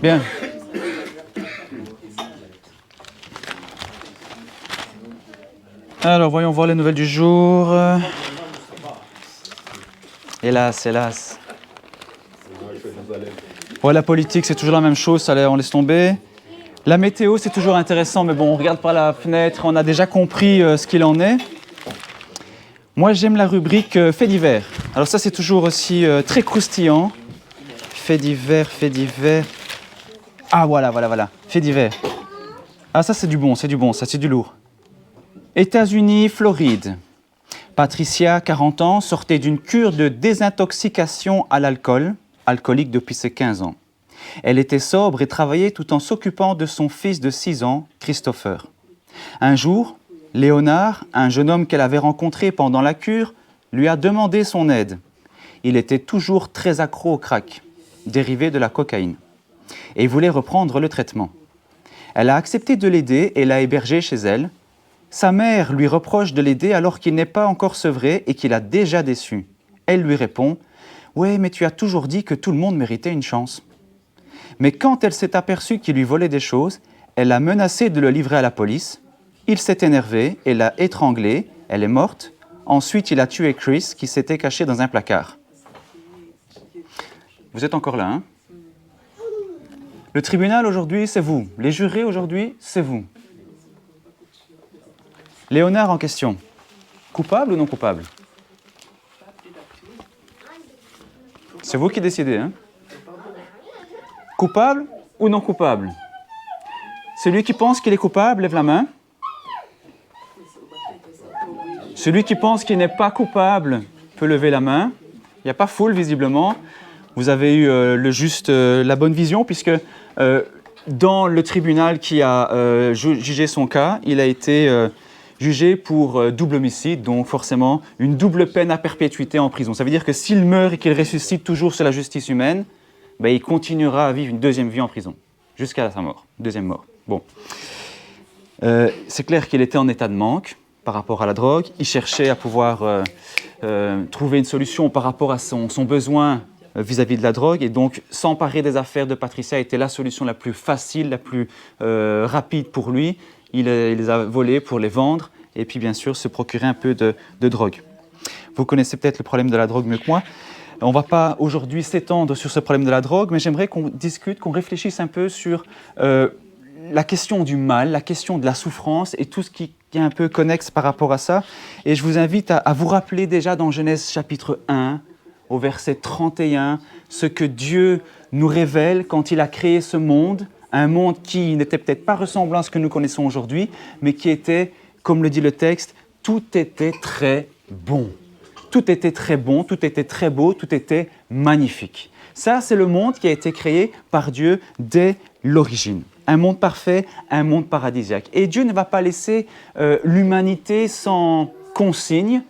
Bien. Alors, voyons voir les nouvelles du jour. Hélas, hélas. Ouais, la politique, c'est toujours la même chose, allez, on laisse tomber. La météo, c'est toujours intéressant, mais bon, on regarde par la fenêtre, on a déjà compris ce qu'il en est. Moi, j'aime la rubrique faits divers. Alors ça, c'est toujours aussi très croustillant. Faits divers, faits divers. Ah, voilà, faits divers. Ah, ça, c'est du bon, ça, c'est du lourd. États-Unis, Floride. Patricia, 40 ans, sortait d'une cure de désintoxication à l'alcool, alcoolique depuis ses 15 ans. Elle était sobre et travaillait tout en s'occupant de son fils de 6 ans, Christopher. Un jour, Léonard, un jeune homme qu'elle avait rencontré pendant la cure, lui a demandé son aide. Il était toujours très accro au crack, dérivé de la cocaïne, et voulait reprendre le traitement. Elle a accepté de l'aider et l'a hébergé chez elle. Sa mère lui reproche de l'aider alors qu'il n'est pas encore sevré et qu'il a déjà déçu. Elle lui répond « Ouais, mais tu as toujours dit que tout le monde méritait une chance. » Mais quand elle s'est aperçue qu'il lui volait des choses, elle a menacé de le livrer à la police. Il s'est énervé et l'a étranglée. Elle est morte. Ensuite, il a tué Chris, qui s'était caché dans un placard. Vous êtes encore là, hein? Le tribunal aujourd'hui, c'est vous. Les jurés aujourd'hui, c'est vous. Léonard en question. Coupable ou non coupable? C'est vous qui décidez, hein? Coupable ou non coupable? Celui qui pense qu'il est coupable, lève la main. Celui qui pense qu'il n'est pas coupable peut lever la main. Il n'y a pas foule, visiblement. Vous avez eu la bonne vision, puisque dans le tribunal qui a jugé son cas, il a été jugé pour double homicide, donc forcément une double peine à perpétuité en prison. Ça veut dire que s'il meurt et qu'il ressuscite toujours sur la justice humaine, ben, il continuera à vivre une deuxième vie en prison, jusqu'à sa mort, deuxième mort. Bon. C'est clair qu'il était en état de manque par rapport à la drogue. Il cherchait à pouvoir trouver une solution par rapport à son besoin vis-à-vis de la drogue. Et donc, s'emparer des affaires de Patricia était la solution la plus facile, la plus rapide pour lui. Il les a volées pour les vendre et puis, bien sûr, se procurer un peu de drogue. Vous connaissez peut-être le problème de la drogue mieux que moi. On ne va pas aujourd'hui s'étendre sur ce problème de la drogue, mais j'aimerais qu'on discute, qu'on réfléchisse un peu sur la question du mal, la question de la souffrance et tout ce qui est un peu connexe par rapport à ça. Et je vous invite à vous rappeler déjà dans Genèse chapitre 1, au verset 31, ce que Dieu nous révèle quand il a créé ce monde, un monde qui n'était peut-être pas ressemblant à ce que nous connaissons aujourd'hui, mais qui était, comme le dit le texte, tout était très bon. Tout était très bon, tout était très beau, tout était magnifique. Ça, c'est le monde qui a été créé par Dieu dès l'origine. Un monde parfait, un monde paradisiaque. Et Dieu ne va pas laisser l'humanité sans consigne.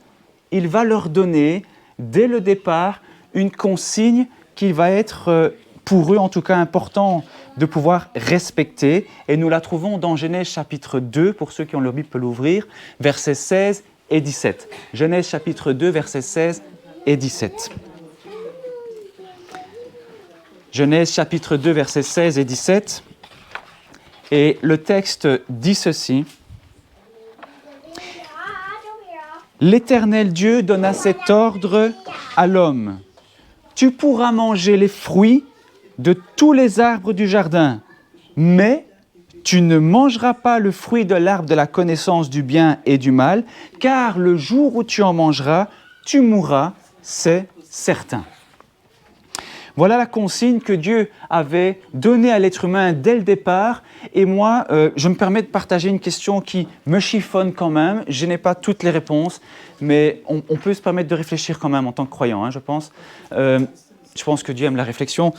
Il va leur donner, dès le départ, une consigne qui va être, pour eux en tout cas, important de pouvoir respecter. Et nous la trouvons dans Genèse chapitre 2, pour ceux qui ont leur Bible peuvent l'ouvrir, versets 16 et 17. Genèse chapitre 2, versets 16 et 17. Genèse chapitre 2, versets 16 et 17. Et le texte dit ceci. L'Éternel Dieu donna cet ordre à l'homme. Tu pourras manger les fruits de tous les arbres du jardin, mais tu ne mangeras pas le fruit de l'arbre de la connaissance du bien et du mal, car le jour où tu en mangeras, tu mourras, c'est certain. Voilà la consigne que Dieu avait donnée à l'être humain dès le départ. Et moi, je me permets de partager une question qui me chiffonne quand même. Je n'ai pas toutes les réponses, mais on peut se permettre de réfléchir quand même en tant que croyant, je pense. Je pense que Dieu aime la réflexion.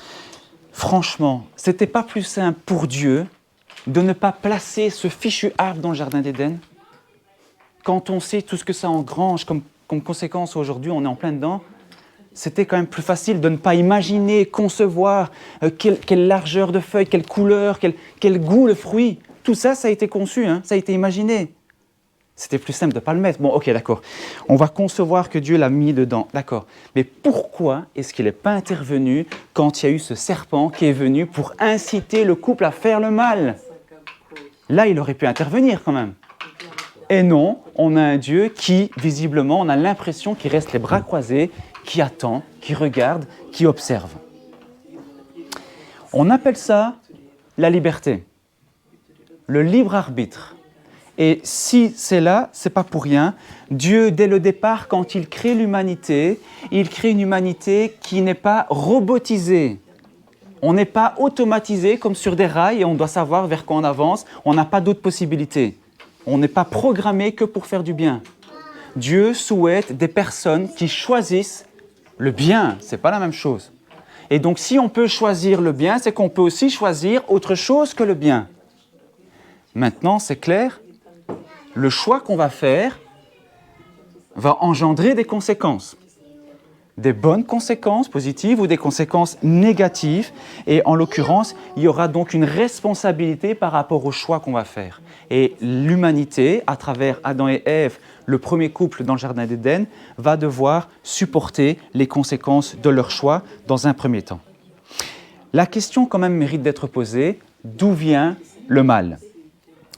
Franchement, c'était pas plus simple pour Dieu de ne pas placer ce fichu arbre dans le jardin d'Éden? Quand on sait tout ce que ça engrange comme conséquence aujourd'hui, on est en plein dedans. C'était quand même plus facile de ne pas imaginer, concevoir quelle largeur de feuilles, quelle couleur, quel goût le fruit. Tout ça, ça a été conçu, ça a été imaginé. C'était plus simple de ne pas le mettre. Bon, ok, d'accord. On va concevoir que Dieu l'a mis dedans. D'accord. Mais pourquoi est-ce qu'il n'est pas intervenu quand il y a eu ce serpent qui est venu pour inciter le couple à faire le mal? Là, il aurait pu intervenir quand même. Et non, on a un Dieu qui, visiblement, on a l'impression qu'il reste les bras croisés, qui attend, qui regarde, qui observe. On appelle ça la liberté, le libre arbitre. Et si c'est là, c'est pas pour rien. Dieu, dès le départ, quand il crée l'humanité, il crée une humanité qui n'est pas robotisée. On n'est pas automatisé comme sur des rails et on doit savoir vers quoi on avance. On n'a pas d'autres possibilités. On n'est pas programmé que pour faire du bien. Dieu souhaite des personnes qui choisissent le bien. C'est pas la même chose. Et donc, si on peut choisir le bien, c'est qu'on peut aussi choisir autre chose que le bien. Maintenant, c'est clair. Le choix qu'on va faire va engendrer des conséquences. Des bonnes conséquences positives ou des conséquences négatives. Et en l'occurrence, il y aura donc une responsabilité par rapport au choix qu'on va faire. Et l'humanité, à travers Adam et Ève, le premier couple dans le Jardin d'Éden, va devoir supporter les conséquences de leur choix dans un premier temps. La question quand même mérite d'être posée, d'où vient le mal?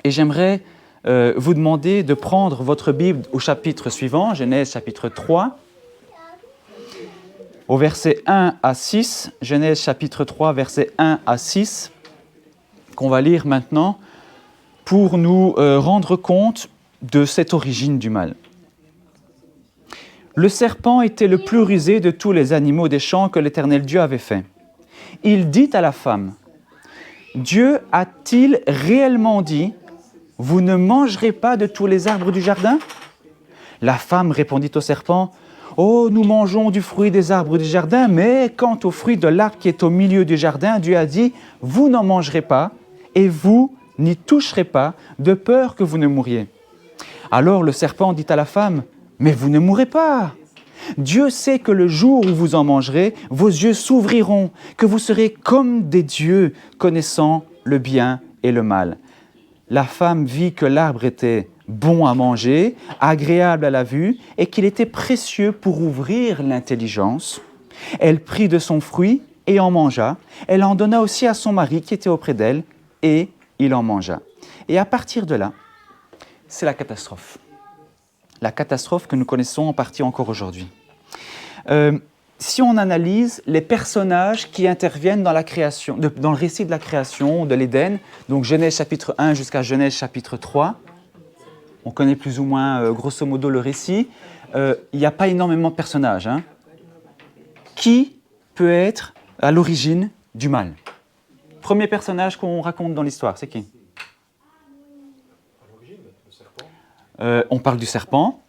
Et j'aimerais vous demander de prendre votre Bible au chapitre suivant, Genèse chapitre 3, au verset 1 à 6, Genèse chapitre 3, versets 1 à 6, qu'on va lire maintenant pour nous rendre compte de cette origine du mal. Le serpent était le plus rusé de tous les animaux des champs que l'Éternel Dieu avait fait. Il dit à la femme, « Dieu a-t-il réellement dit, « Vous ne mangerez pas de tous les arbres du jardin ?» La femme répondit au serpent, « Oh, nous mangeons du fruit des arbres du jardin, mais quant au fruit de l'arbre qui est au milieu du jardin, Dieu a dit, « Vous n'en mangerez pas, et vous n'y toucherez pas, de peur que vous ne mouriez. » Alors le serpent dit à la femme, « Mais vous ne mourrez pas. Dieu sait que le jour où vous en mangerez, vos yeux s'ouvriront, que vous serez comme des dieux, connaissant le bien et le mal. » La femme vit que l'arbre était bon à manger, agréable à la vue, et qu'il était précieux pour ouvrir l'intelligence. Elle prit de son fruit et en mangea. Elle en donna aussi à son mari qui était auprès d'elle, et il en mangea. Et à partir de là, c'est la catastrophe. La catastrophe que nous connaissons en partie encore aujourd'hui. Si on analyse les personnages qui interviennent dans la création, dans le récit de la création de l'Éden, donc Genèse chapitre 1 jusqu'à Genèse chapitre 3, on connaît plus ou moins grosso modo le récit, il n'y a pas énormément de personnages. Hein. Qui peut être à l'origine du mal? Premier personnage qu'on raconte dans l'histoire, c'est qui? On parle du serpent.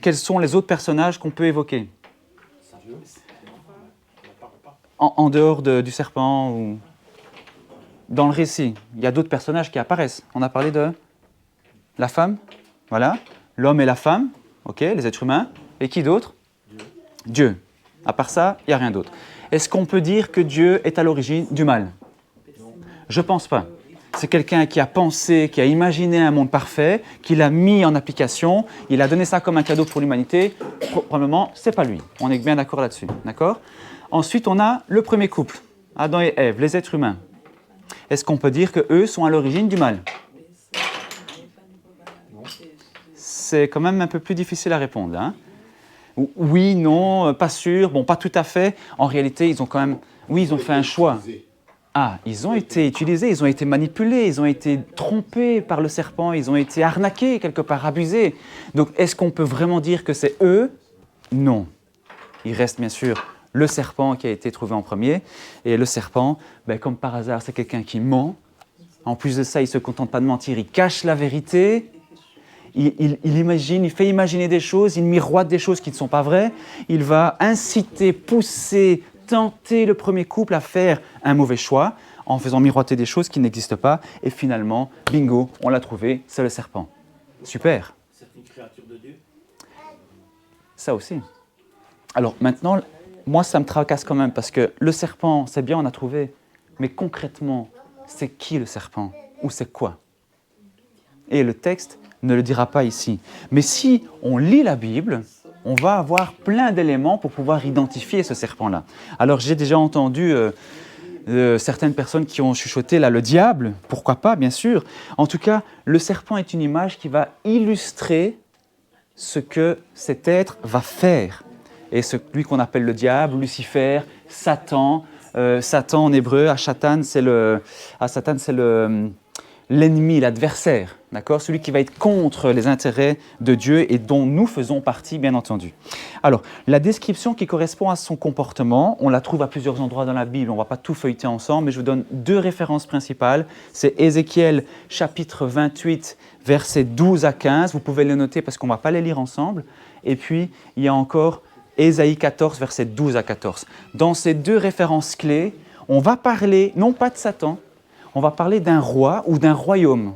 Quels sont les autres personnages qu'on peut évoquer? En dehors du serpent ou dans le récit, il y a d'autres personnages qui apparaissent. On a parlé de la femme, voilà, l'homme et la femme, ok, les êtres humains. Et qui d'autre? Dieu. À part ça, il n'y a rien d'autre. Est-ce qu'on peut dire que Dieu est à l'origine du mal? Je ne pense pas. C'est quelqu'un qui a pensé, qui a imaginé un monde parfait, qui l'a mis en application, il a donné ça comme un cadeau pour l'humanité. Probablement, ce n'est pas lui. On est bien d'accord là-dessus, d'accord? Ensuite, on a le premier couple, Adam et Ève, les êtres humains. Est-ce qu'on peut dire qu'eux sont à l'origine du mal? C'est quand même un peu plus difficile à répondre. Hein? Oui, non, pas sûr, bon, pas tout à fait. En réalité, ils ont quand même... Oui, ils ont fait un choix. Ah, ils ont été utilisés, ils ont été manipulés, ils ont été trompés par le serpent, ils ont été arnaqués, quelque part abusés. Donc, est-ce qu'on peut vraiment dire que c'est eux? Non. Il reste bien sûr le serpent qui a été trouvé en premier. Et le serpent, comme par hasard, c'est quelqu'un qui ment. En plus de ça, il ne se contente pas de mentir, il cache la vérité. Il imagine, il fait imaginer des choses, il miroite des choses qui ne sont pas vraies. Il va inciter, pousser, tenter le premier couple à faire un mauvais choix en faisant miroiter des choses qui n'existent pas. Et finalement, bingo, on l'a trouvé, c'est le serpent. Super. C'est une créature de Dieu? Ça aussi. Alors maintenant, moi ça me tracasse quand même parce que le serpent, c'est bien, on a trouvé. Mais concrètement, c'est qui le serpent? Ou c'est quoi? Et le texte ne le dira pas ici. Mais si on lit la Bible, on va avoir plein d'éléments pour pouvoir identifier ce serpent-là. Alors j'ai déjà entendu certaines personnes qui ont chuchoté là, le diable, pourquoi pas, bien sûr. En tout cas, le serpent est une image qui va illustrer ce que cet être va faire. Et celui qu'on appelle le diable, Lucifer, Satan, Satan en hébreu, Satan c'est l'ennemi, l'adversaire, d'accord? Celui qui va être contre les intérêts de Dieu et dont nous faisons partie, bien entendu. Alors, la description qui correspond à son comportement, on la trouve à plusieurs endroits dans la Bible, on ne va pas tout feuilleter ensemble, mais je vous donne 2 références principales. C'est Ézéchiel, chapitre 28, versets 12 à 15, vous pouvez les noter parce qu'on ne va pas les lire ensemble. Et puis, il y a encore Ésaïe 14, versets 12 à 14. Dans ces 2 références clés, on va parler, non pas de Satan, on va parler d'un roi ou d'un royaume.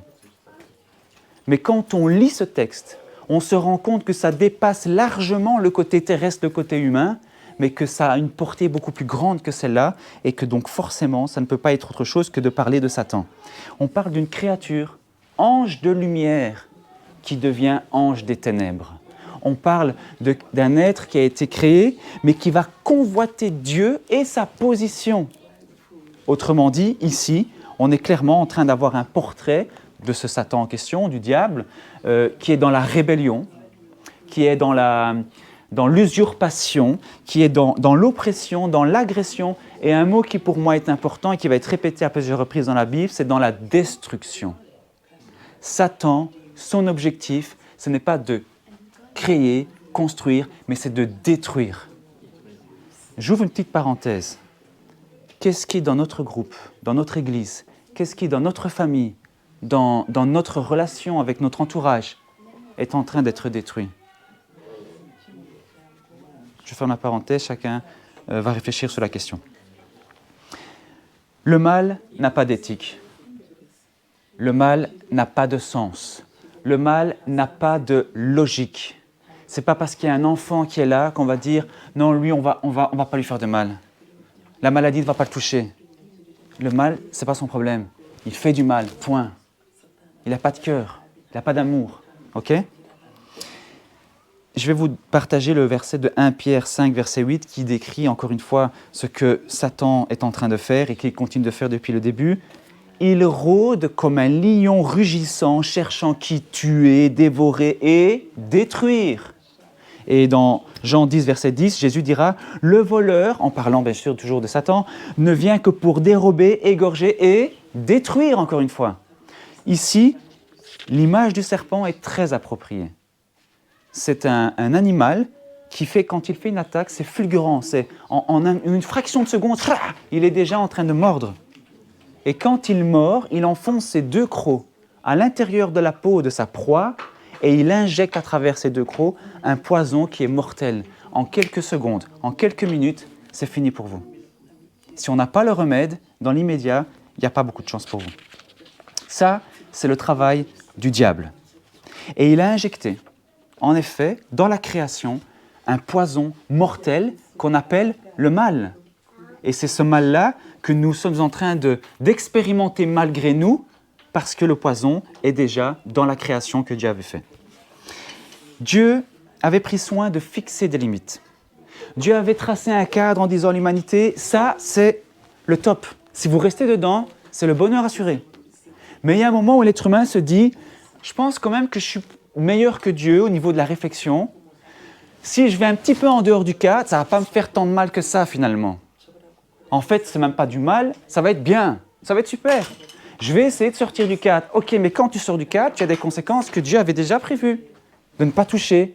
Mais quand on lit ce texte, on se rend compte que ça dépasse largement le côté terrestre, le côté humain, mais que ça a une portée beaucoup plus grande que celle-là, et que donc forcément, ça ne peut pas être autre chose que de parler de Satan. On parle d'une créature, ange de lumière, qui devient ange des ténèbres. On parle d'un être qui a été créé, mais qui va convoiter Dieu et sa position. Autrement dit, ici, on est clairement en train d'avoir un portrait de ce Satan en question, du diable, qui est dans la rébellion, qui est dans l'usurpation, qui est dans l'oppression, dans l'agression. Et un mot qui pour moi est important et qui va être répété à plusieurs reprises dans la Bible, c'est dans la destruction. Satan, son objectif, ce n'est pas de créer, construire, mais c'est de détruire. J'ouvre une petite parenthèse. Qu'est-ce qui, dans notre groupe, dans notre église, qu'est-ce qui, dans notre famille, dans notre relation avec notre entourage, est en train d'être détruit? Je ferme la parenthèse, chacun va réfléchir sur la question. Le mal n'a pas d'éthique. Le mal n'a pas de sens. Le mal n'a pas de logique. Ce n'est pas parce qu'il y a un enfant qui est là qu'on va dire « Non, lui, on va pas lui faire de mal. La maladie ne va pas le toucher. » Le mal, ce n'est pas son problème. Il fait du mal, point. Il n'a pas de cœur, il n'a pas d'amour. Ok? Je vais vous partager le verset de 1 Pierre 5, verset 8, qui décrit encore une fois ce que Satan est en train de faire et qu'il continue de faire depuis le début. « Il rôde comme un lion rugissant, cherchant qui tuer, dévorer et détruire. » Et dans Jean 10, verset 10, Jésus dira « Le voleur, en parlant bien sûr toujours de Satan, ne vient que pour dérober, égorger et détruire, encore une fois. » Ici, l'image du serpent est très appropriée. C'est un animal qui fait, quand il fait une attaque, c'est fulgurant, c'est en une fraction de seconde, il est déjà en train de mordre. Et quand il mord, il enfonce ses 2 crocs à l'intérieur de la peau de sa proie et il injecte à travers ces 2 crocs un poison qui est mortel. En quelques secondes, en quelques minutes, c'est fini pour vous. Si on n'a pas le remède, dans l'immédiat, il n'y a pas beaucoup de chance pour vous. Ça, c'est le travail du diable. Et il a injecté, en effet, dans la création, un poison mortel qu'on appelle le mal. Et c'est ce mal-là que nous sommes en train d'expérimenter malgré nous, parce que le poison est déjà dans la création que Dieu avait fait. Dieu avait pris soin de fixer des limites. Dieu avait tracé un cadre en disant à l'humanité, ça c'est le top. Si vous restez dedans, c'est le bonheur assuré. Mais il y a un moment où l'être humain se dit, je pense quand même que je suis meilleur que Dieu au niveau de la réflexion. Si je vais un petit peu en dehors du cadre, ça ne va pas me faire tant de mal que ça finalement. En fait, ce n'est même pas du mal, ça va être bien, ça va être super. Je vais essayer de sortir du cadre. Ok, mais quand tu sors du cadre, tu as des conséquences que Dieu avait déjà prévues, de ne pas toucher.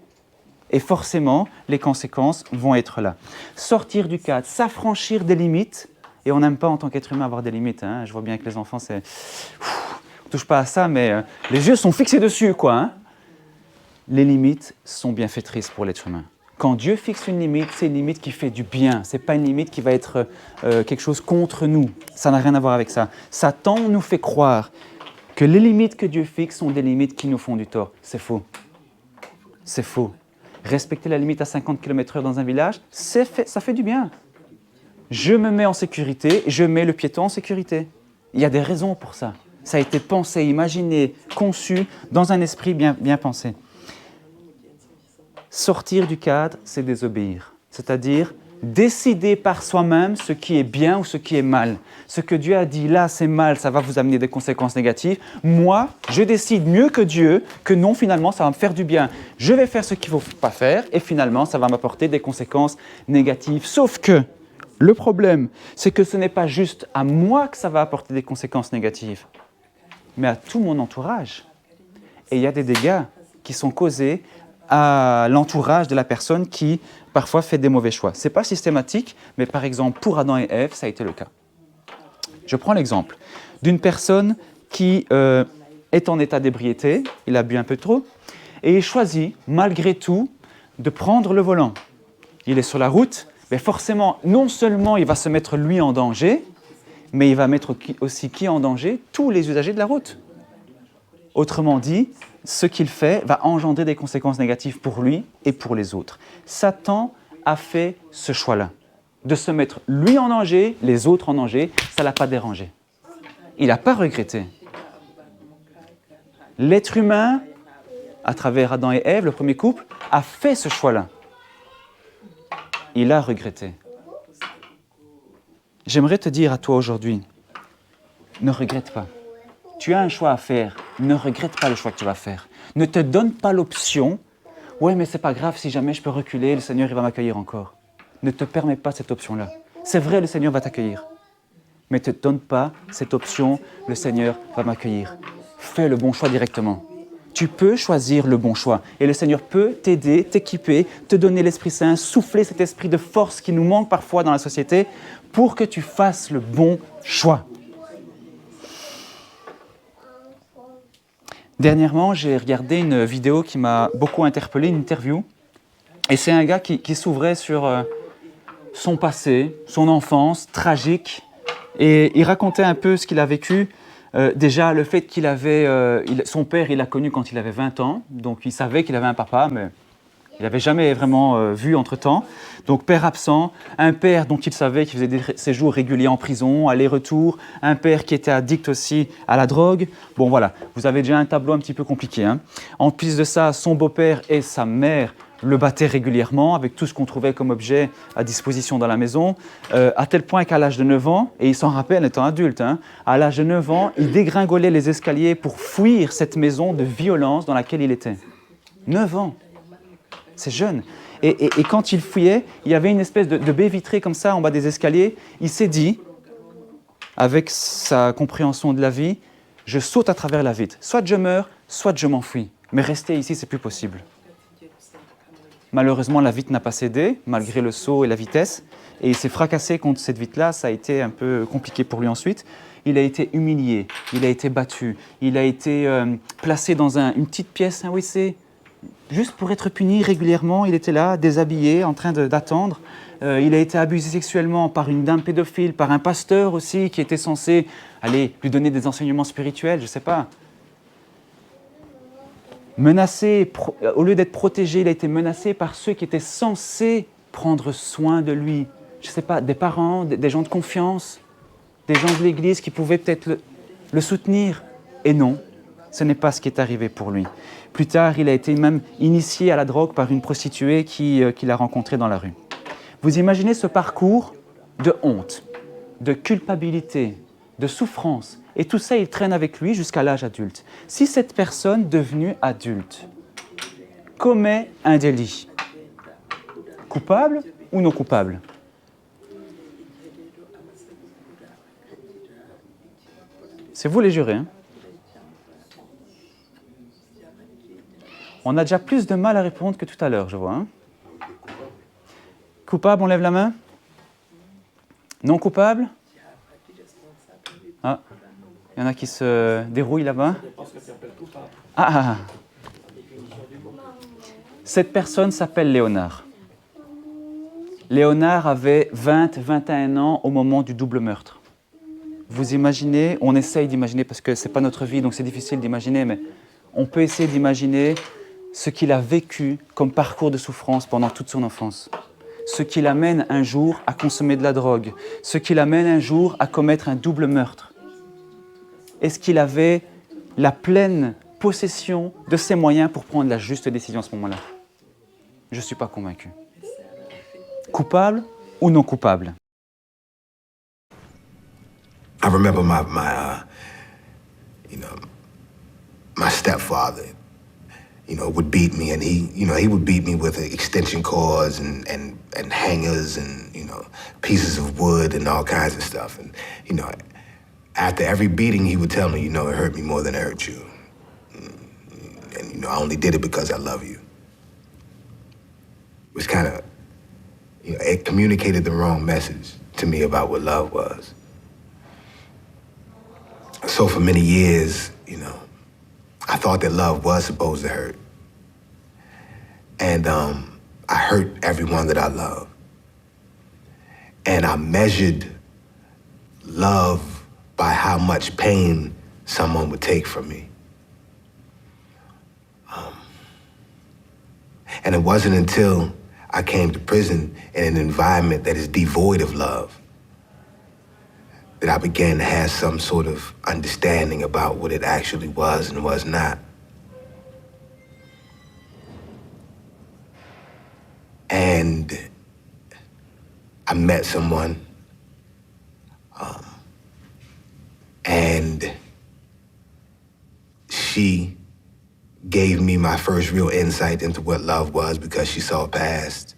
Et forcément, les conséquences vont être là. Sortir du cadre, s'affranchir des limites, et on n'aime pas en tant qu'être humain avoir des limites. Hein. Je vois bien que les enfants, on ne touche pas à ça, mais les yeux sont fixés dessus, quoi. Hein. Les limites sont bienfaitrices pour l'être humain. Quand Dieu fixe une limite, c'est une limite qui fait du bien. Ce n'est pas une limite qui va être quelque chose contre nous. Ça n'a rien à voir avec ça. Satan nous fait croire que les limites que Dieu fixe sont des limites qui nous font du tort. C'est faux. C'est faux. Respecter la limite à 50 km/h dans un village, ça fait du bien. Je me mets en sécurité, je mets le piéton en sécurité. Il y a des raisons pour ça. Ça a été pensé, imaginé, conçu dans un esprit bien pensé. Sortir du cadre, c'est désobéir. C'est-à-dire décider par soi-même ce qui est bien ou ce qui est mal. Ce que Dieu a dit, là c'est mal, ça va vous amener des conséquences négatives. Moi, je décide mieux que Dieu que non, finalement, ça va me faire du bien. Je vais faire ce qu'il ne faut pas faire et finalement, ça va m'apporter des conséquences négatives. Sauf que le problème, c'est que ce n'est pas juste à moi que ça va apporter des conséquences négatives, mais à tout mon entourage. Et il y a des dégâts qui sont causés à l'entourage de la personne qui, parfois, fait des mauvais choix. Ce n'est pas systématique, mais par exemple, pour Adam et Ève, ça a été le cas. Je prends l'exemple d'une personne qui est en état d'ébriété, il a bu un peu trop, et il choisit, malgré tout, de prendre le volant. Il est sur la route, mais forcément, non seulement il va se mettre lui en danger, mais il va mettre aussi qui en danger? Tous les usagers de la route. Autrement dit, ce qu'il fait va engendrer des conséquences négatives pour lui et pour les autres. Satan a fait ce choix-là, de se mettre lui en danger, les autres en danger, ça ne l'a pas dérangé. Il n'a pas regretté. L'être humain, à travers Adam et Ève, le premier couple, a fait ce choix-là. Il a regretté. J'aimerais te dire à toi aujourd'hui, ne regrette pas. Tu as un choix à faire, ne regrette pas le choix que tu vas faire. Ne te donne pas l'option, « ouais, mais c'est pas grave, si jamais je peux reculer, le Seigneur il va m'accueillir encore. » Ne te permets pas cette option-là. C'est vrai, le Seigneur va t'accueillir. Mais ne te donne pas cette option, « le Seigneur va m'accueillir. » Fais le bon choix directement. Tu peux choisir le bon choix. Et le Seigneur peut t'aider, t'équiper, te donner l'Esprit Saint, souffler cet esprit de force qui nous manque parfois dans la société pour que tu fasses le bon choix. Dernièrement, j'ai regardé une vidéo qui m'a beaucoup interpellé, une interview. Et c'est un gars qui s'ouvrait sur son passé, son enfance tragique. Et il racontait un peu ce qu'il a vécu. Déjà, le fait qu'il avait... son père, il l'a connu quand il avait 20 ans. Donc, il savait qu'il avait un papa, mais il n'avait jamais vraiment vu entre-temps. Donc, père absent. Un père dont il savait qu'il faisait des séjours réguliers en prison, aller-retour. Un père qui était addict aussi à la drogue. Bon, voilà. Vous avez déjà un tableau un petit peu compliqué, hein. En plus de ça, son beau-père et sa mère le battaient régulièrement avec tout ce qu'on trouvait comme objet à disposition dans la maison, à tel point qu'à l'âge de 9 ans, et il s'en rappelle étant adulte, hein, à l'âge de 9 ans, il dégringolait les escaliers pour fuir cette maison de violence dans laquelle il était. 9 ans, c'est jeune. Et quand il fuyait, il y avait une espèce de baie vitrée comme ça en bas des escaliers. Il s'est dit, avec sa compréhension de la vie, je saute à travers la vitre. Soit je meurs, soit je m'enfuis. Mais rester ici, c'est plus possible. Malheureusement, la vitre n'a pas cédé, malgré le saut et la vitesse. Et il s'est fracassé contre cette vitre-là. Ça a été un peu compliqué pour lui ensuite. Il a été humilié, il a été battu, il a été placé dans une petite pièce, un WC, juste pour être puni régulièrement. Il était là, déshabillé, en train d'attendre. Il a été abusé sexuellement par une dame pédophile, par un pasteur aussi, qui était censé aller lui donner des enseignements spirituels, je ne sais pas. Menacé, au lieu d'être protégé, il a été menacé par ceux qui étaient censés prendre soin de lui. Je ne sais pas, des parents, des gens de confiance, des gens de l'Église qui pouvaient peut-être le soutenir. Et non, ce n'est pas ce qui est arrivé pour lui. Plus tard, il a été même initié à la drogue par une prostituée qu'il a rencontrée dans la rue. Vous imaginez ce parcours de honte, de culpabilité, de souffrance. Et tout ça, il traîne avec lui jusqu'à l'âge adulte. Si cette personne devenue adulte commet un délit, coupable ou non coupable? C'est vous les jurés, hein? On a déjà plus de mal à répondre que tout à l'heure, je vois. Hein? Coupable, on lève la main? Non coupable? Ah, il y en a qui se dérouillent là-bas. Ah. Cette personne s'appelle Léonard. Léonard avait 21 ans au moment du double meurtre. Vous imaginez, on essaye d'imaginer, parce que ce n'est pas notre vie, donc c'est difficile d'imaginer, mais on peut essayer d'imaginer ce qu'il a vécu comme parcours de souffrance pendant toute son enfance. Ce qui l'amène un jour à consommer de la drogue. Ce qui l'amène un jour à commettre un double meurtre. Est-ce qu'il avait la pleine possession de ses moyens pour prendre la juste décision à ce moment-là? Je ne suis pas convaincu. Coupable ou non coupable? I remember my stepfather, would beat me, and he would beat me with extension cords and hangers and, pieces of wood and all kinds of stuff. And, after every beating, he would tell me, it hurt me more than it hurt you. And, I only did it because I love you. It was kind of, it communicated the wrong message to me about what love was. So for many years, I thought that love was supposed to hurt. And I hurt everyone that I love. And I measured love by how much pain someone would take from me. And it wasn't until I came to prison in an environment that is devoid of love that I began to have some sort of understanding about what it actually was and was not. And I met someone, and she gave me my first real insight into what love was, because she saw past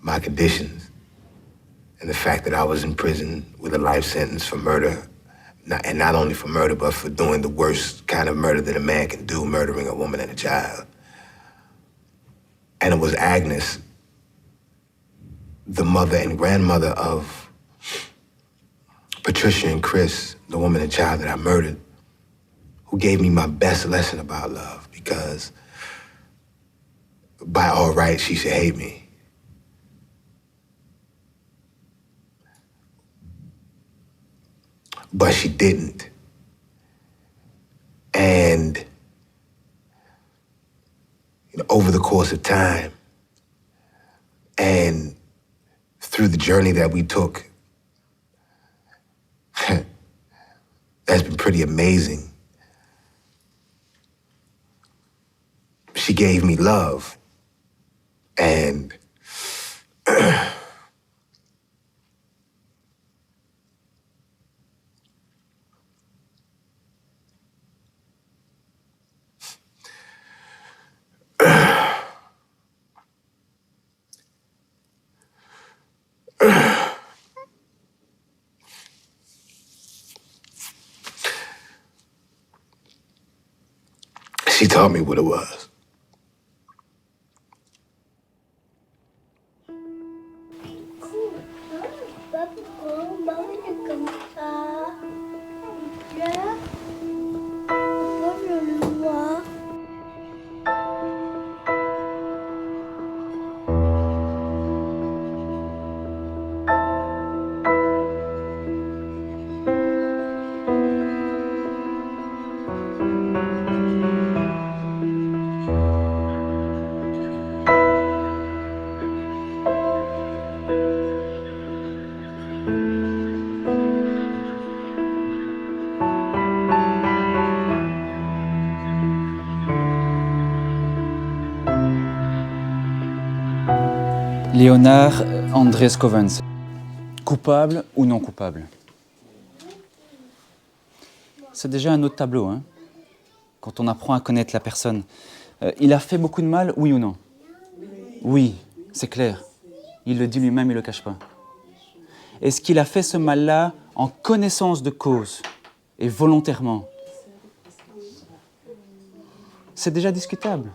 my conditions and the fact that I was in prison with a life sentence for murder, and not only for murder, but for doing the worst kind of murder that a man can do, murdering a woman and a child. And it was Agnes, the mother and grandmother of Patricia and Chris, the woman and child that I murdered, who gave me my best lesson about love, because by all rights, she should hate me. But she didn't. And over the course of time and through the journey that we took, that's been pretty amazing. She gave me love, and she taught me what it was. Leonard Andres Covens, coupable ou non coupable? C'est déjà un autre tableau, hein, quand on apprend à connaître la personne. Il a fait beaucoup de mal, oui ou non? Oui, c'est clair. Il le dit lui-même, il ne le cache pas. Est-ce qu'il a fait ce mal-là en connaissance de cause et volontairement? C'est déjà discutable.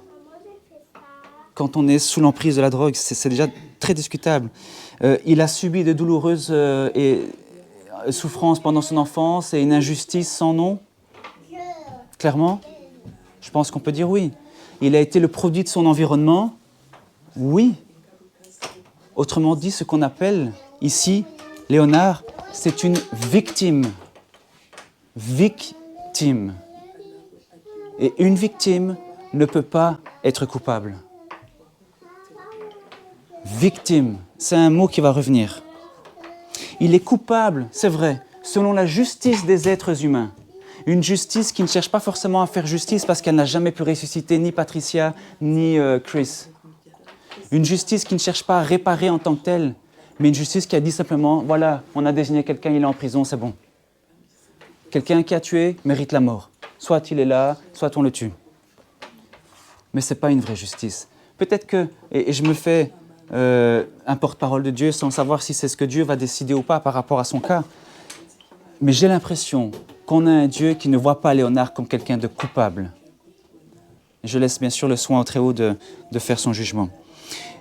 Quand on est sous l'emprise de la drogue, c'est déjà très discutable. Il a subi de douloureuses souffrances pendant son enfance et une injustice sans nom? Clairement, je pense qu'on peut dire oui. Il a été le produit de son environnement? Oui. Autrement dit, ce qu'on appelle ici, Léonard, c'est une victime. Victime. Et une victime ne peut pas être coupable. Victime, c'est un mot qui va revenir. Il est coupable, c'est vrai, selon la justice des êtres humains. Une justice qui ne cherche pas forcément à faire justice parce qu'elle n'a jamais pu ressusciter ni Patricia ni Chris. Une justice qui ne cherche pas à réparer en tant que telle, mais une justice qui a dit simplement, voilà, on a désigné quelqu'un, il est en prison, c'est bon. Quelqu'un qui a tué mérite la mort. Soit il est là, soit on le tue. Mais ce n'est pas une vraie justice. Peut-être que, et je me fais un porte-parole de Dieu sans savoir si c'est ce que Dieu va décider ou pas par rapport à son cas, mais j'ai l'impression qu'on a un Dieu qui ne voit pas Léonard comme quelqu'un de coupable. Je laisse bien sûr le soin au Très-Haut de faire son jugement.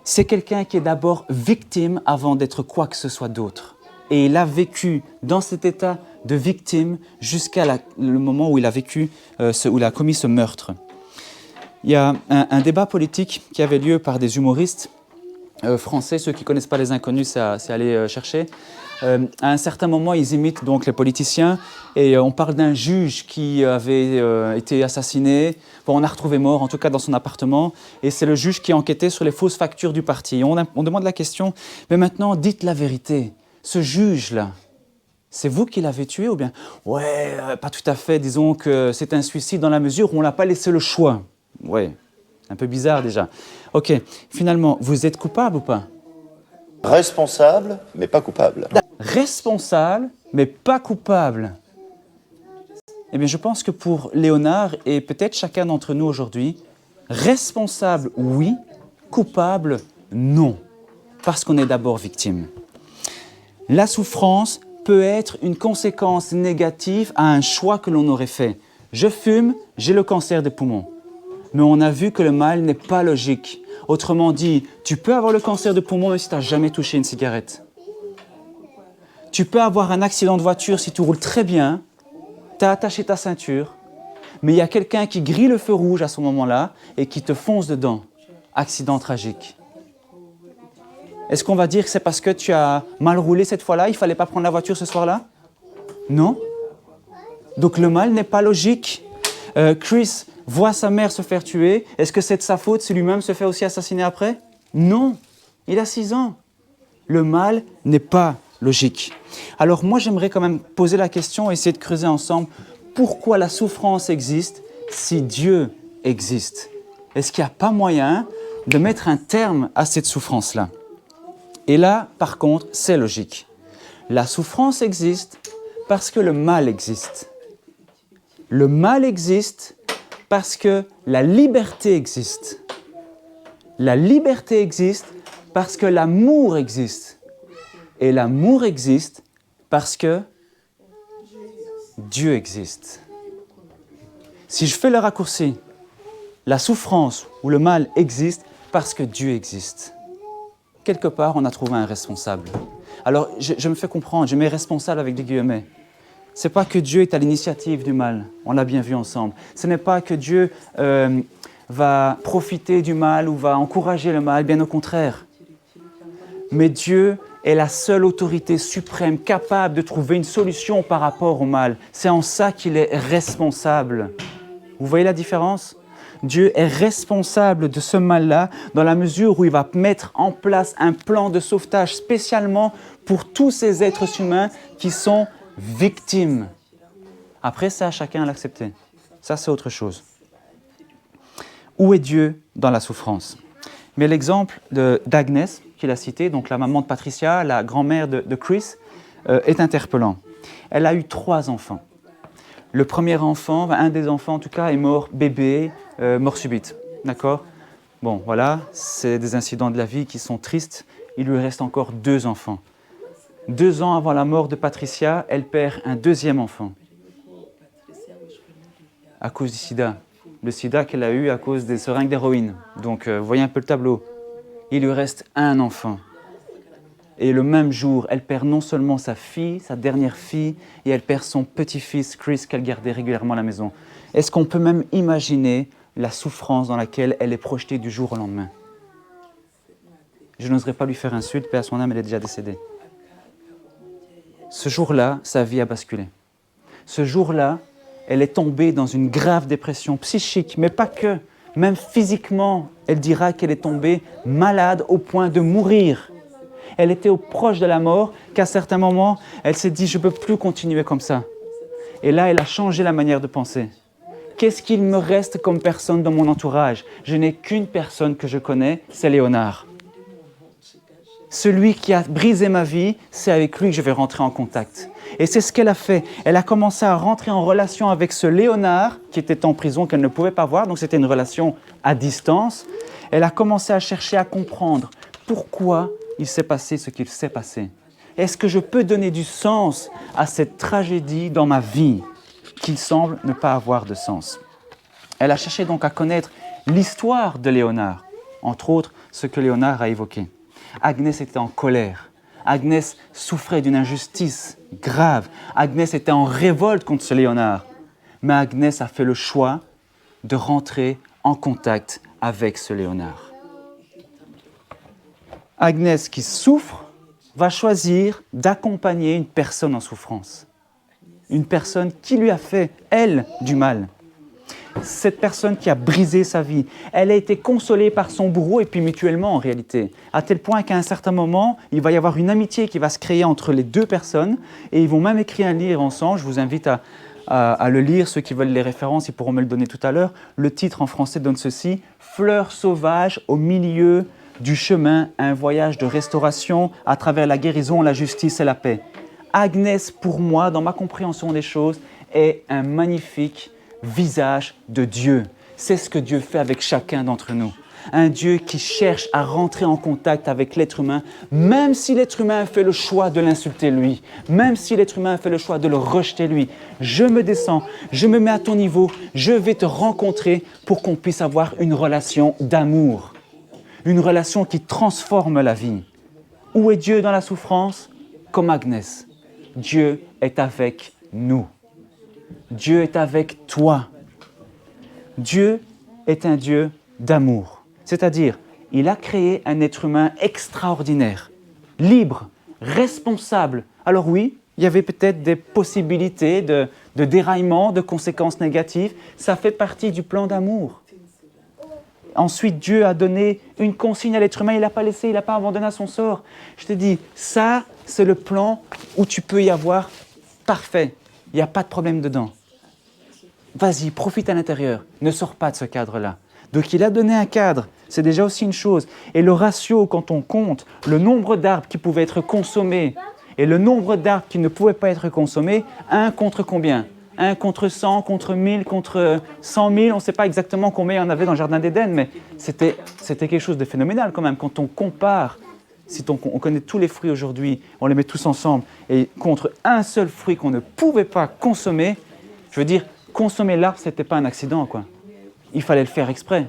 C'est quelqu'un qui est d'abord victime avant d'être quoi que ce soit d'autre. Et il a vécu dans cet état de victime jusqu'à le moment où il a vécu, où il a commis ce meurtre. Il y a un débat politique qui avait lieu par des humoristes français. Ceux qui ne connaissent pas Les Inconnus, c'est aller chercher. À un certain moment, ils imitent donc les politiciens et on parle d'un juge qui avait été assassiné. Bon, on a retrouvé mort, en tout cas dans son appartement, et c'est le juge qui enquêtait sur les fausses factures du parti. On demande la question, mais maintenant, dites la vérité. Ce juge-là, c'est vous qui l'avez tué ou bien? Ouais, pas tout à fait, disons que c'est un suicide dans la mesure où on ne l'a pas laissé le choix. Ouais, un peu bizarre déjà. Ok, finalement, vous êtes coupable ou pas? Responsable, mais pas coupable. Responsable, mais pas coupable. Eh bien, je pense que pour Léonard et peut-être chacun d'entre nous aujourd'hui, responsable, oui, coupable, non, parce qu'on est d'abord victime. La souffrance peut être une conséquence négative à un choix que l'on aurait fait. Je fume, j'ai le cancer des poumons. Mais on a vu que le mal n'est pas logique. Autrement dit, tu peux avoir le cancer de poumon même si tu n'as jamais touché une cigarette. Tu peux avoir un accident de voiture si tu roules très bien, tu as attaché ta ceinture, mais il y a quelqu'un qui grille le feu rouge à ce moment-là et qui te fonce dedans. Accident tragique. Est-ce qu'on va dire que c'est parce que tu as mal roulé cette fois-là, il ne fallait pas prendre la voiture ce soir-là? Non. Donc le mal n'est pas logique. Chris voit sa mère se faire tuer. Est-ce que c'est de sa faute si lui-même se fait aussi assassiner après? Non. Il a 6 ans. Le mal n'est pas logique. Alors moi, j'aimerais quand même poser la question et essayer de creuser ensemble pourquoi la souffrance existe si Dieu existe. Est-ce qu'il n'y a pas moyen de mettre un terme à cette souffrance-là? Et là, par contre, c'est logique. La souffrance existe parce que le mal existe. Le mal existe parce que la liberté existe. La liberté existe parce que l'amour existe. Et l'amour existe parce que Dieu existe. Si je fais le raccourci, la souffrance ou le mal existe parce que Dieu existe. Quelque part, on a trouvé un responsable. Alors, je me fais comprendre, je mets responsable avec des guillemets. Ce n'est pas que Dieu est à l'initiative du mal, on l'a bien vu ensemble. Ce n'est pas que Dieu va profiter du mal ou va encourager le mal, bien au contraire. Mais Dieu est la seule autorité suprême capable de trouver une solution par rapport au mal. C'est en ça qu'il est responsable. Vous voyez la différence ? Dieu est responsable de ce mal-là dans la mesure où il va mettre en place un plan de sauvetage spécialement pour tous ces êtres humains qui sont victimes. Après, c'est à chacun à l'accepter. Ça, c'est autre chose. Où est Dieu dans la souffrance? Mais l'exemple d'Agnès, qu'il a cité, donc la maman de Patricia, la grand-mère de Chris, est interpellant. Elle a eu 3 enfants. Le premier enfant, un des enfants en tout cas, est mort bébé, mort subite. D'accord? Bon, voilà, c'est des incidents de la vie qui sont tristes. Il lui reste encore 2 enfants. 2 ans avant la mort de Patricia, elle perd un 2e enfant. À cause du sida. Le sida qu'elle a eu à cause des seringues d'héroïne. Donc, vous voyez un peu le tableau. Il lui reste 1 enfant. Et le même jour, elle perd non seulement sa fille, sa dernière fille, et elle perd son petit-fils, Chris, qu'elle gardait régulièrement à la maison. Est-ce qu'on peut même imaginer la souffrance dans laquelle elle est projetée du jour au lendemain? Je n'oserais pas lui faire insulte, paix à son âme, elle est déjà décédée. Ce jour-là, sa vie a basculé. Ce jour-là, elle est tombée dans une grave dépression psychique, mais pas que. Même physiquement, elle dira qu'elle est tombée malade au point de mourir. Elle était proche de la mort, qu'à certains moments, elle s'est dit « je ne peux plus continuer comme ça ». Et là, elle a changé la manière de penser. Qu'est-ce qu'il me reste comme personne dans mon entourage? Je n'ai qu'une personne que je connais, c'est Léonard. Celui qui a brisé ma vie, c'est avec lui que je vais rentrer en contact. Et c'est ce qu'elle a fait. Elle a commencé à rentrer en relation avec ce Léonard qui était en prison, qu'elle ne pouvait pas voir, donc c'était une relation à distance. Elle a commencé à chercher à comprendre pourquoi il s'est passé ce qu'il s'est passé. Est-ce que je peux donner du sens à cette tragédie dans ma vie qui semble ne pas avoir de sens? Elle a cherché donc à connaître l'histoire de Léonard, entre autres ce que Léonard a évoqué. Agnès était en colère. Agnès souffrait d'une injustice grave. Agnès était en révolte contre ce Léonard. Mais Agnès a fait le choix de rentrer en contact avec ce Léonard. Agnès, qui souffre, va choisir d'accompagner une personne en souffrance. Une personne qui lui a fait, elle, du mal. Cette personne qui a brisé sa vie, elle a été consolée par son bourreau et puis mutuellement en réalité, à tel point qu'à un certain moment, il va y avoir une amitié qui va se créer entre les deux personnes et ils vont même écrire un livre ensemble. Je vous invite à le lire, ceux qui veulent les références, ils pourront me le donner tout à l'heure. Le titre en français donne ceci: Fleurs sauvages au milieu du chemin, un voyage de restauration à travers la guérison, la justice et la paix. Agnès, pour moi, dans ma compréhension des choses, est un magnifique visage de Dieu. C'est ce que Dieu fait avec chacun d'entre nous. Un Dieu qui cherche à rentrer en contact avec l'être humain, même si l'être humain a fait le choix de l'insulter lui, même si l'être humain a fait le choix de le rejeter lui. Je me descends, je me mets à ton niveau, je vais te rencontrer pour qu'on puisse avoir une relation d'amour, une relation qui transforme la vie. Où est Dieu dans la souffrance? Comme Agnès, Dieu est avec nous. Dieu est avec toi. Dieu est un Dieu d'amour. C'est-à-dire, il a créé un être humain extraordinaire, libre, responsable. Alors oui, il y avait peut-être des possibilités de déraillement, de conséquences négatives. Ça fait partie du plan d'amour. Ensuite, Dieu a donné une consigne à l'être humain. Il ne l'a pas laissé, il n'a pas abandonné à son sort. Je te dis, ça, c'est le plan où tu peux y avoir parfait. Il n'y a pas de problème dedans. Vas-y, profite à l'intérieur. Ne sors pas de ce cadre-là. Donc, il a donné un cadre. C'est déjà aussi une chose. Et le ratio, quand on compte le nombre d'arbres qui pouvaient être consommés et le nombre d'arbres qui ne pouvaient pas être consommés, 1 contre combien? 1 contre 100, contre 1000, contre 100 000. On ne sait pas exactement combien il y en avait dans le Jardin d'Éden, mais c'était quelque chose de phénoménal quand même. Quand on compare, si on connaît tous les fruits aujourd'hui, on les met tous ensemble, et contre un seul fruit qu'on ne pouvait pas consommer, je veux dire, consommer l'arbre, ce n'était pas un accident, quoi. Il fallait le faire exprès.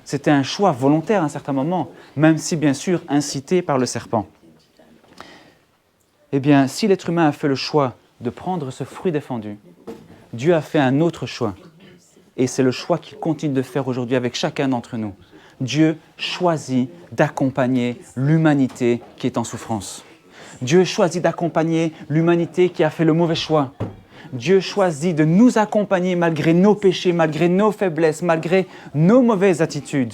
C'était un choix volontaire à un certain moment, même si, bien sûr, incité par le serpent. Eh bien, si l'être humain a fait le choix de prendre ce fruit défendu, Dieu a fait un autre choix. Et c'est le choix qu'il continue de faire aujourd'hui avec chacun d'entre nous. Dieu choisit d'accompagner l'humanité qui est en souffrance. Dieu choisit d'accompagner l'humanité qui a fait le mauvais choix. Dieu choisit de nous accompagner malgré nos péchés, malgré nos faiblesses, malgré nos mauvaises attitudes.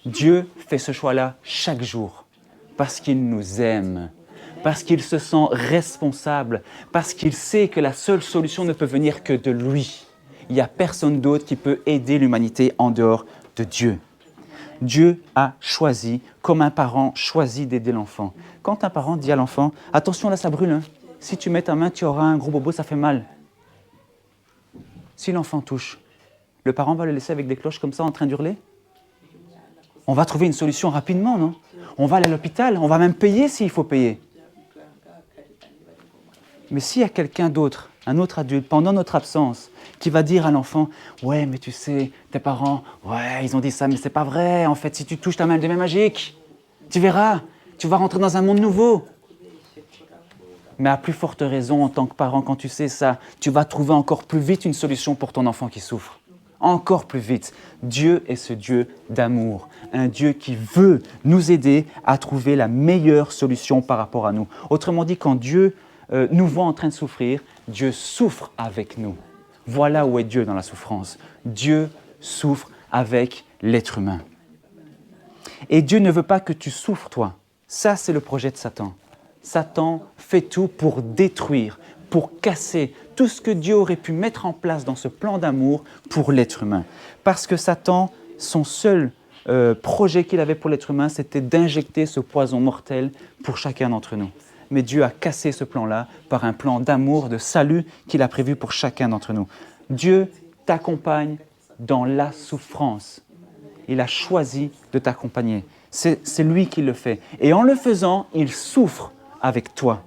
Dieu fait ce choix-là chaque jour parce qu'il nous aime, parce qu'il se sent responsable, parce qu'il sait que la seule solution ne peut venir que de lui. Il n'y a personne d'autre qui peut aider l'humanité en dehors de Dieu. Dieu a choisi, comme un parent choisit d'aider l'enfant. Quand un parent dit à l'enfant « Attention, là ça brûle, hein. Si tu mets ta main, tu auras un gros bobo, ça fait mal. » Si l'enfant touche, le parent va le laisser avec des cloches comme ça en train d'hurler? On va trouver une solution rapidement, non? On va aller à l'hôpital, on va même payer s'il faut payer. Mais s'il y a quelqu'un d'autre, un autre adulte, pendant notre absence, qui va dire à l'enfant « Ouais, mais tu sais, tes parents, ouais, ils ont dit ça, mais c'est pas vrai. En fait, si tu touches ta main de main magique, tu verras, tu vas rentrer dans un monde nouveau. » Mais à plus forte raison, en tant que parent, quand tu sais ça, tu vas trouver encore plus vite une solution pour ton enfant qui souffre. Encore plus vite. Dieu est ce Dieu d'amour, un Dieu qui veut nous aider à trouver la meilleure solution par rapport à nous. Autrement dit, quand Dieu nous voit en train de souffrir, Dieu souffre avec nous. Voilà où est Dieu dans la souffrance. Dieu souffre avec l'être humain. Et Dieu ne veut pas que tu souffres, toi. Ça, c'est le projet de Satan. Satan fait tout pour détruire, pour casser tout ce que Dieu aurait pu mettre en place dans ce plan d'amour pour l'être humain. Parce que Satan, son seul projet qu'il avait pour l'être humain, c'était d'injecter ce poison mortel pour chacun d'entre nous. Mais Dieu a cassé ce plan-là par un plan d'amour, de salut qu'il a prévu pour chacun d'entre nous. Dieu t'accompagne dans la souffrance. Il a choisi de t'accompagner. C'est lui qui le fait. Et en le faisant, il souffre avec toi.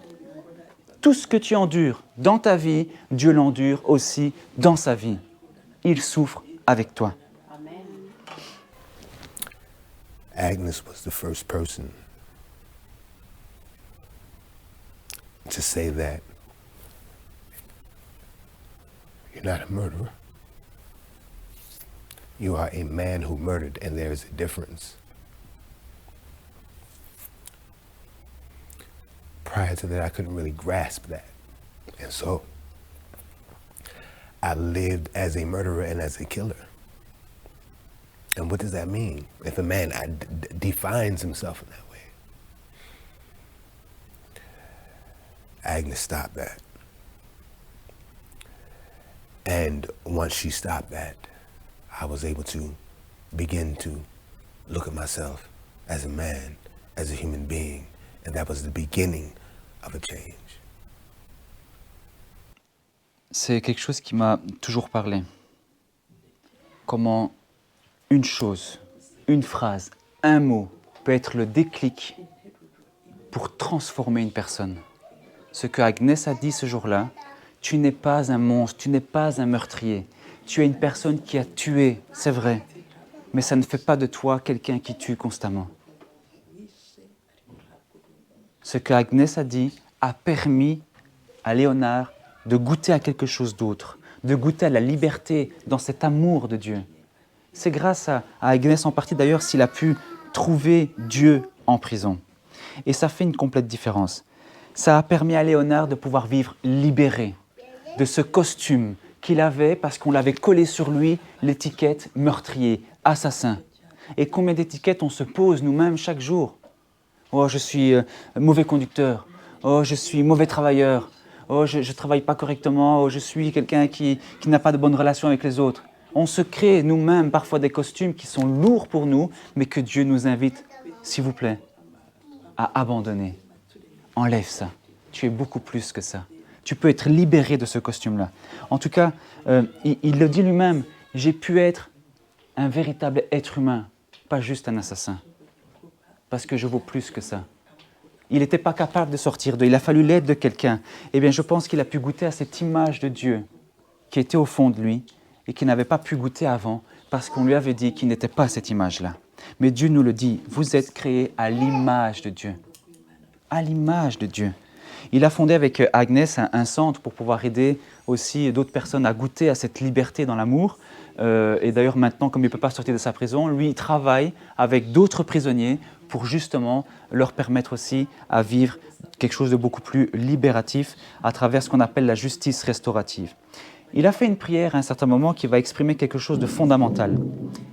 Tout ce que tu endures dans ta vie, Dieu l'endure aussi dans sa vie. Il souffre avec toi. Agnes was the first person to say that you're not a murderer. You are a man who murdered, and there is a difference. Prior to that, I couldn't really grasp that. And so I lived as a murderer and as a killer. And what does that mean if a man defines himself in that way? Agnes stopped that. And once she stopped that, I was able to begin to look at myself as a man, as a human being, and that was the beginning of a change. C'est quelque chose qui m'a toujours parlé. Comment une chose, une phrase, un mot peut être le déclic pour transformer une personne. Ce que Agnès a dit ce jour-là, tu n'es pas un monstre, tu n'es pas un meurtrier. Tu es une personne qui a tué, c'est vrai, mais ça ne fait pas de toi quelqu'un qui tue constamment. Ce que Agnès a dit a permis à Léonard de goûter à quelque chose d'autre, de goûter à la liberté dans cet amour de Dieu. C'est grâce à Agnès en partie d'ailleurs s'il a pu trouver Dieu en prison. Et ça fait une complète différence. Ça a permis à Léonard de pouvoir vivre libéré de ce costume qu'il avait parce qu'on l'avait collé sur lui l'étiquette meurtrier, assassin. Et combien d'étiquettes on se pose nous-mêmes chaque jour? Oh, je suis mauvais conducteur. Oh, je suis mauvais travailleur. Oh, je ne travaille pas correctement. Oh, je suis quelqu'un qui n'a pas de bonnes relations avec les autres. On se crée nous-mêmes parfois des costumes qui sont lourds pour nous, mais que Dieu nous invite, s'il vous plaît, à abandonner. Enlève ça. Tu es beaucoup plus que ça. Tu peux être libéré de ce costume-là. En tout cas, il le dit lui-même, j'ai pu être un véritable être humain, pas juste un assassin. Parce que je vaux plus que ça. Il n'était pas capable de sortir d'eux, il a fallu l'aide de quelqu'un. Eh bien, je pense qu'il a pu goûter à cette image de Dieu qui était au fond de lui et qu'il n'avait pas pu goûter avant parce qu'on lui avait dit qu'il n'était pas cette image-là. Mais Dieu nous le dit, vous êtes créés à l'image de Dieu. À l'image de Dieu. Il a fondé avec Agnès un centre pour pouvoir aider aussi d'autres personnes à goûter à cette liberté dans l'amour. Et d'ailleurs maintenant, comme il ne peut pas sortir de sa prison, lui il travaille avec d'autres prisonniers pour justement leur permettre aussi à vivre quelque chose de beaucoup plus libératif à travers ce qu'on appelle la justice restaurative. Il a fait une prière à un certain moment qui va exprimer quelque chose de fondamental.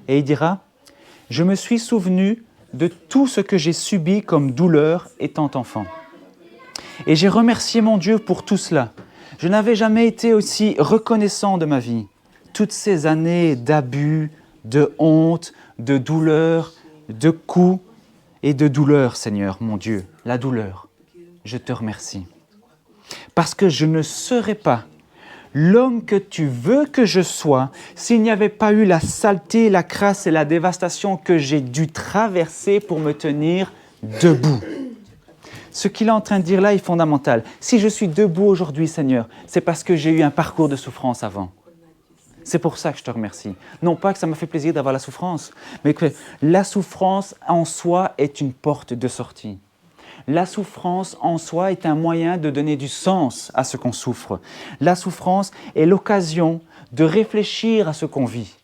Et il dira « Je me suis souvenu de tout ce que j'ai subi comme douleur étant enfant. Et j'ai remercié mon Dieu pour tout cela. Je n'avais jamais été aussi reconnaissant de ma vie. Toutes ces années d'abus, de honte, de douleur, de coups et de douleur, Seigneur, mon Dieu, la douleur. Je te remercie. Parce que je ne serais pas l'homme que tu veux que je sois s'il n'y avait pas eu la saleté, la crasse et la dévastation que j'ai dû traverser pour me tenir debout. Ce qu'il est en train de dire là est fondamental. Si je suis debout aujourd'hui, Seigneur, c'est parce que j'ai eu un parcours de souffrance avant. C'est pour ça que je te remercie. Non pas que ça m'a fait plaisir d'avoir la souffrance, mais que la souffrance en soi est une porte de sortie. La souffrance en soi est un moyen de donner du sens à ce qu'on souffre. La souffrance est l'occasion de réfléchir à ce qu'on vit.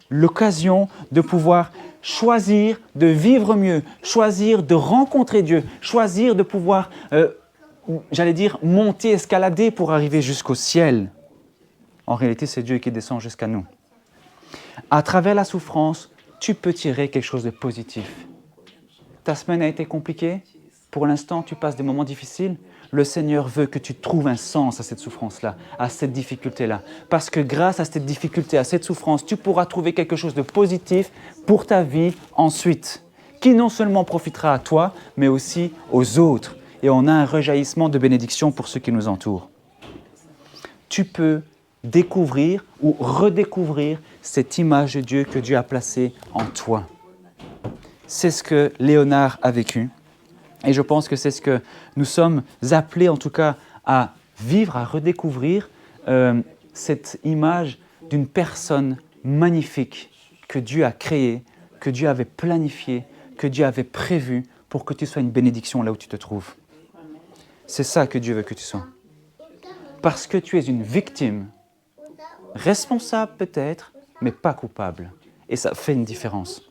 L'occasion de pouvoir choisir de vivre mieux, choisir de rencontrer Dieu, choisir de pouvoir, monter, escalader pour arriver jusqu'au ciel. En réalité, c'est Dieu qui descend jusqu'à nous. À travers la souffrance, tu peux tirer quelque chose de positif. Ta semaine a été compliquée? Pour l'instant, tu passes des moments difficiles? Le Seigneur veut que tu trouves un sens à cette souffrance-là, à cette difficulté-là. Parce que grâce à cette difficulté, à cette souffrance, tu pourras trouver quelque chose de positif pour ta vie ensuite, qui non seulement profitera à toi, mais aussi aux autres. Et on a un rejaillissement de bénédiction pour ceux qui nous entourent. Tu peux découvrir ou redécouvrir cette image de Dieu que Dieu a placée en toi. C'est ce que Léonard a vécu. Et je pense que c'est ce que nous sommes appelés en tout cas à vivre, à redécouvrir cette image d'une personne magnifique que Dieu a créée, que Dieu avait planifiée, que Dieu avait prévue pour que tu sois une bénédiction là où tu te trouves. C'est ça que Dieu veut que tu sois. Parce que tu es une victime, responsable peut-être, mais pas coupable. Et ça fait une différence.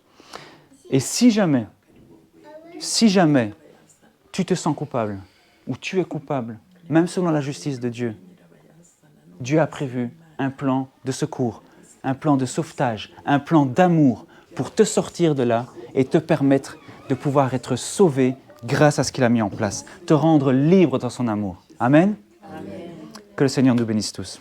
Et si jamais tu te sens coupable, ou tu es coupable, même selon la justice de Dieu, Dieu a prévu un plan de secours, un plan de sauvetage, un plan d'amour pour te sortir de là et te permettre de pouvoir être sauvé grâce à ce qu'il a mis en place, te rendre libre dans son amour. Amen. Amen. Que le Seigneur nous bénisse tous.